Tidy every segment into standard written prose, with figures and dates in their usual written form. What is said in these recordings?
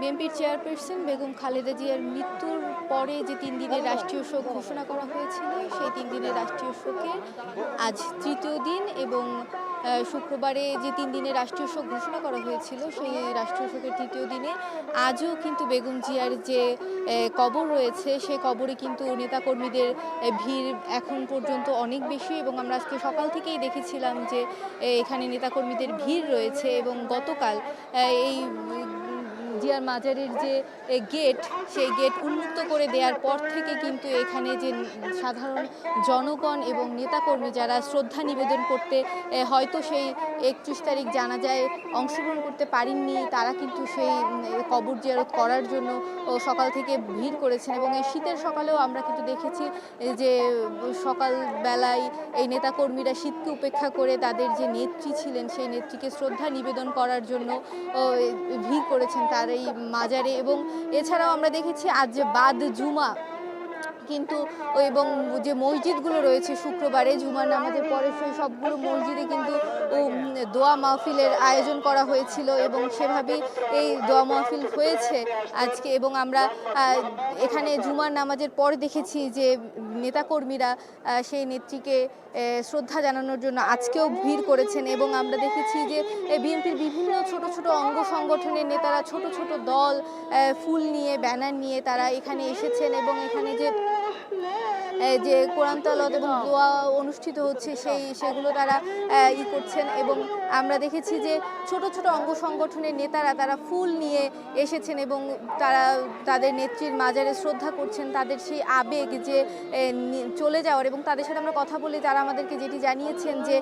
বিএনপির চেয়ারপারসন বেগম খালেদা জিয়ার মৃত্যুর পরে যে ৩ দিনের রাষ্ট্রীয় শোক ঘোষণা করা হয়েছিল, সেই ৩ দিনের রাষ্ট্রীয় শোকের আজ তৃতীয় দিন এবং শুক্রবারে যে ৩ দিনের রাষ্ট্রীয় শোক ঘোষণা করা হয়েছিল, সেই রাষ্ট্রীয় শোকের তৃতীয় দিনে আজও কিন্তু বেগম জিয়ার যে কবর রয়েছে, সেই কবরে কিন্তু নেতাকর্মীদের ভিড় এখন পর্যন্ত অনেক বেশি এবং আমরা আজকে সকাল থেকেই দেখেছিলাম যে এখানে নেতাকর্মীদের ভিড় রয়েছে এবং গতকাল এই জিয়ার মাজারের যে গেট, সেই গেট উন্মুক্ত করে দেওয়ার পর থেকে কিন্তু এখানে যে সাধারণ জনগণ এবং নেতাকর্মী যারা শ্রদ্ধা নিবেদন করতে হয়তো সেই ৩১ তারিখ জানাজায় অংশগ্রহণ করতে পারেননি, তারা কিন্তু সেই কবর জিয়ারত করার জন্য সকাল থেকে ভিড় করেছেন এবং এই শীতের সকালেও আমরা কিন্তু দেখেছি যে সকালবেলায় এই নেতাকর্মীরা শীতকে উপেক্ষা করে তাদের যে নেত্রী ছিলেন, সেই নেত্রীকে শ্রদ্ধা নিবেদন করার জন্য ভিড় করেছেন তার এই মাজারে। এবং এছাড়াও আমরা দেখেছি আজ বাদ জুমা কিন্তু এবং যে মসজিদগুলো রয়েছে শুক্রবারে জুমার নামাজের পরে সেই সবগুলো মসজিদে কিন্তু দোয়া মাহফিলের আয়োজন করা হয়েছিল এবং সেভাবেই এই দোয়া মাহফিল হয়েছে আজকে। এবং আমরা এখানে জুমার নামাজের পর দেখেছি যে নেতাকর্মীরা সেই নেত্রীকে শ্রদ্ধা জানানোর জন্য আজকেও ভিড় করেছেন এবং আমরা দেখেছি যে বিএনপির বিভিন্ন ছোট ছোট অঙ্গ সংগঠনের নেতারা ছোট ছোট দল ফুল নিয়ে ব্যানার নিয়ে তারা এখানে এসেছেন এবং এখানে যে কোরআন তেলাওয়াত এবং দোয়া অনুষ্ঠিত হচ্ছে সেগুলো তারা করছেন এবং আমরা দেখেছি যে ছোট ছোট অঙ্গ সংগঠনের নেতারা তারা ফুল নিয়ে এসেছেন এবং তারা তাদের নেত্রীর মাজারে শ্রদ্ধা করছেন, তাদের সেই আবেগ যে চলে যাওয়ার। এবং তাদের সাথে আমরা কথা বলে তারা আমাদেরকে যেটি জানিয়েছেন যে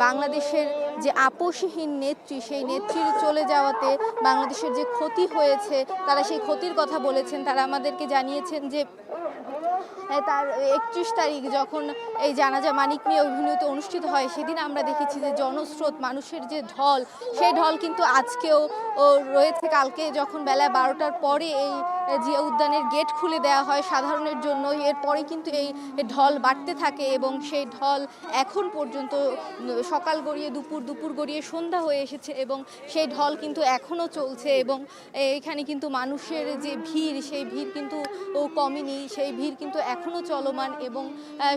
বাংলাদেশের যে আপসহীন নেত্রী, সেই নেত্রীর চলে যাওয়াতে বাংলাদেশের যে ক্ষতি হয়েছে তারা সেই ক্ষতির কথা বলেছেন। তারা আমাদেরকে জানিয়েছেন যে তার ৩১ তারিখ যখন এই জানাজা মানিক মিয়া অভিনীত অনুষ্ঠিত হয়, সেদিন আমরা দেখেছি যে জনস্রোত, মানুষের যে ঢল, সেই ঢল কিন্তু আজকেও রয়েছে। কালকে যখন বেলা 12টার পরে এই জিয়া উদ্যানের গেট খুলে দেওয়া হয় সাধারণের জন্য, এরপরে কিন্তু এই ঢল বাড়তে থাকে এবং সেই ঢল এখন পর্যন্ত সকাল গড়িয়ে দুপুর গড়িয়ে সন্ধ্যা হয়ে এসেছে এবং সেই ঢল কিন্তু এখনও চলছে এবং এখানে কিন্তু মানুষের যে ভিড়, সেই ভিড় কিন্তু কমেনি, সেই ভিড় কিন্তু এখনও চলমান এবং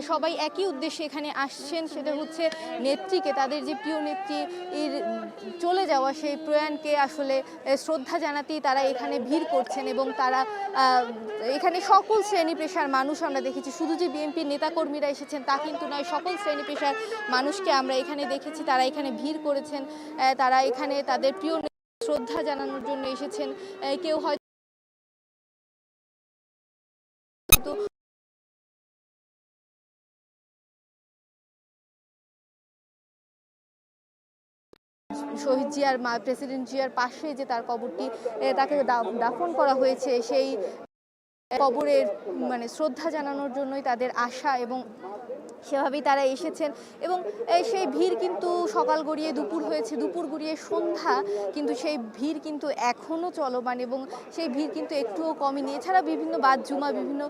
সবাই একই উদ্দেশ্যে এখানে আসছেন, সেটা হচ্ছে নেত্রীকে, তাদের যে প্রিয় নেত্রীর চলে যাওয়া সেই প্রয়াণকে আসলে শ্রদ্ধা জানাতেই তারা এখানে ভিড় করছেন এবং তারা এখানে সকল শ্রেণী পেশার মানুষ আমরা দেখেছি, শুধু যে বিএনপির নেতাকর্মীরা এসেছেন তা কিন্তু নয়, সকল শ্রেণী পেশার মানুষকে আমরা এখানে দেখেছি, তারা এখানে ভিড় করেছেন, তারা এখানে তাদের প্রিয় শ্রদ্ধা জানানোর জন্য এসেছেন। কেউ হয়তো শহীদ জিয়ার প্রেসিডেন্ট জিয়ার পাশে যে তার কবরটি, তাকে দাফন করা হয়েছে, সেই কবরের শ্রদ্ধা জানানোর জন্যই তাদের আশা এবং সেভাবেই তারা এসেছেন এবং সেই ভিড় কিন্তু সকাল গড়িয়ে দুপুর হয়েছে, দুপুর গড়িয়ে সন্ধ্যা, কিন্তু সেই ভিড় কিন্তু এখনও চলমান এবং সেই ভিড় কিন্তু একটুও কমেনি। এছাড়া বিভিন্ন বাদ জুমা বিভিন্ন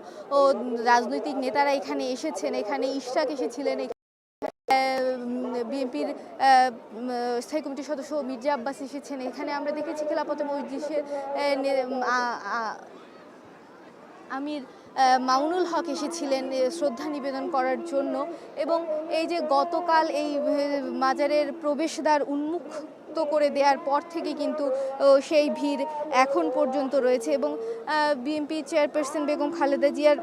রাজনৈতিক নেতারা এখানে এসেছেন, এখানে ইশরাক এসেছিলেন, বিএনপির স্থায়ী কমিটির সদস্য মির্জা আব্বাস এসেছেন, এখানে আমরা দেখেছি খেলাফতে মজলিসের আমির মামুনুল হক এসেছিলেন শ্রদ্ধা নিবেদন করার জন্য। এবং এই যে গতকাল এই মাজারের প্রবেশদ্বার উন্মুক্ত করে দেওয়ার পর থেকে কিন্তু সেই ভিড় এখন পর্যন্ত রয়েছে এবং বিএনপি চেয়ারপারসন বেগম খালেদা জিয়ার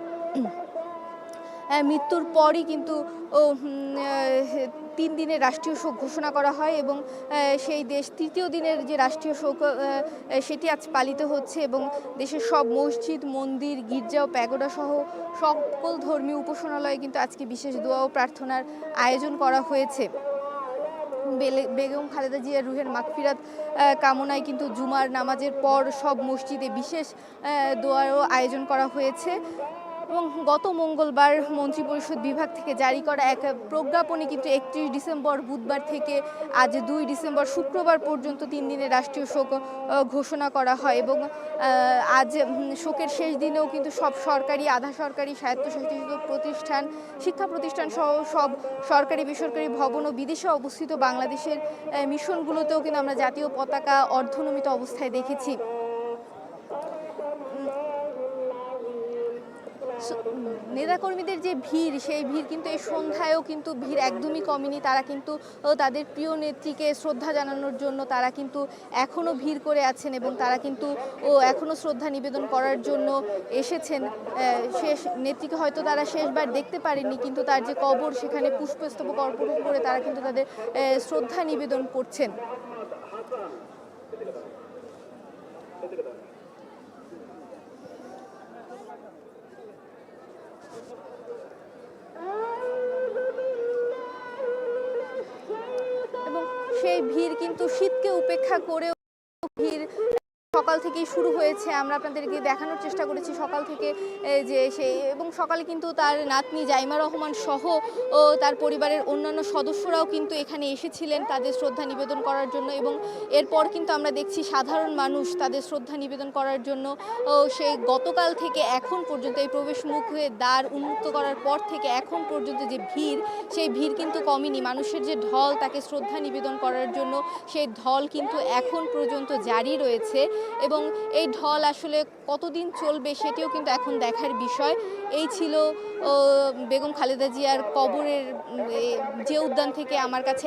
মৃত্যুর পরই কিন্তু ৩ দিনের রাষ্ট্রীয় শোক ঘোষণা করা হয় এবং সেই তৃতীয় দিনের যে রাষ্ট্রীয় শোক সেটি আজ পালিত হচ্ছে এবং দেশের সব মসজিদ, মন্দির, গির্জা ও প্যাগোডা সহ সকল ধর্মীয় উপাসনালয়ে কিন্তু আজকে বিশেষ দোয়া ও প্রার্থনার আয়োজন করা হয়েছে। বেগম খালেদা জিয়ার রুহের মাগফিরাত কামনায় কিন্তু জুমার নামাজের পর সব মসজিদে বিশেষ দোয়ারও আয়োজন করা হয়েছে এবং গত মঙ্গলবার মন্ত্রিপরিষদ বিভাগ থেকে জারি করা এক প্রজ্ঞাপনে কিন্তু ৩১ ডিসেম্বর বুধবার থেকে আজ ২ ডিসেম্বর শুক্রবার পর্যন্ত ৩ দিনের রাষ্ট্রীয় শোক ঘোষণা করা হয় এবং আজ শোকের শেষ দিনেও কিন্তু সব সরকারি, আধা সরকারি, স্বায়ত্তশাসিত প্রতিষ্ঠান, শিক্ষা প্রতিষ্ঠান সহ সব সরকারি বেসরকারি ভবন ও বিদেশে অবস্থিত বাংলাদেশের মিশনগুলোতেও কিন্তু আমরা জাতীয় পতাকা অর্ধনমিত অবস্থায় দেখেছি। নেতাকর্মীদের যে ভিড়, সেই ভিড় কিন্তু এই সন্ধ্যায়ও কিন্তু ভিড় একদমই কমেনি। তারা কিন্তু তাদের প্রিয় নেত্রীকে শ্রদ্ধা জানানোর জন্য তারা কিন্তু এখনও ভিড় করে আছেন এবং তারা কিন্তু এখনও শ্রদ্ধা নিবেদন করার জন্য এসেছেন। শেষ নেত্রীকে হয়তো তারা শেষবার দেখতে পারেননি, কিন্তু তার যে কবর সেখানে পুষ্পস্তবক অর্পণ করে তারা কিন্তু তাদের শ্রদ্ধা নিবেদন করছেন। এবং সেই ভিড় কিন্তু শীতকে উপেক্ষা করেও ভিড় সকাল থেকেই শুরু হয়েছে। আমরা আপনাদেরকে দেখানোর চেষ্টা করেছি সকাল থেকে যে সেই এবং সকালে কিন্তু তার নাতনি জাইমা রহমান সহ তার পরিবারের অন্যান্য সদস্যরাও কিন্তু এখানে এসেছিলেন তাদের শ্রদ্ধা নিবেদন করার জন্য। এবং এরপর কিন্তু আমরা দেখছি সাধারণ মানুষ তাদের শ্রদ্ধা নিবেদন করার জন্য সেই গতকাল থেকে এখন পর্যন্ত এই প্রবেশ মুখে দ্বার উন্মুক্ত করার পর থেকে এখন পর্যন্ত যে ভিড়, সেই ভিড় কিন্তু কমেনি। মানুষের যে ঢল তাকে শ্রদ্ধা নিবেদন করার জন্য, সেই ঢল কিন্তু এখন পর্যন্ত জারি রয়েছে এবং এই ঢল আসলে কতদিন চলবে সেটিও কিন্তু এখন দেখার বিষয়। এই ছিল বেগম খালেদা জিয়ার কবরের যে উদ্যান থেকে আমার কাছে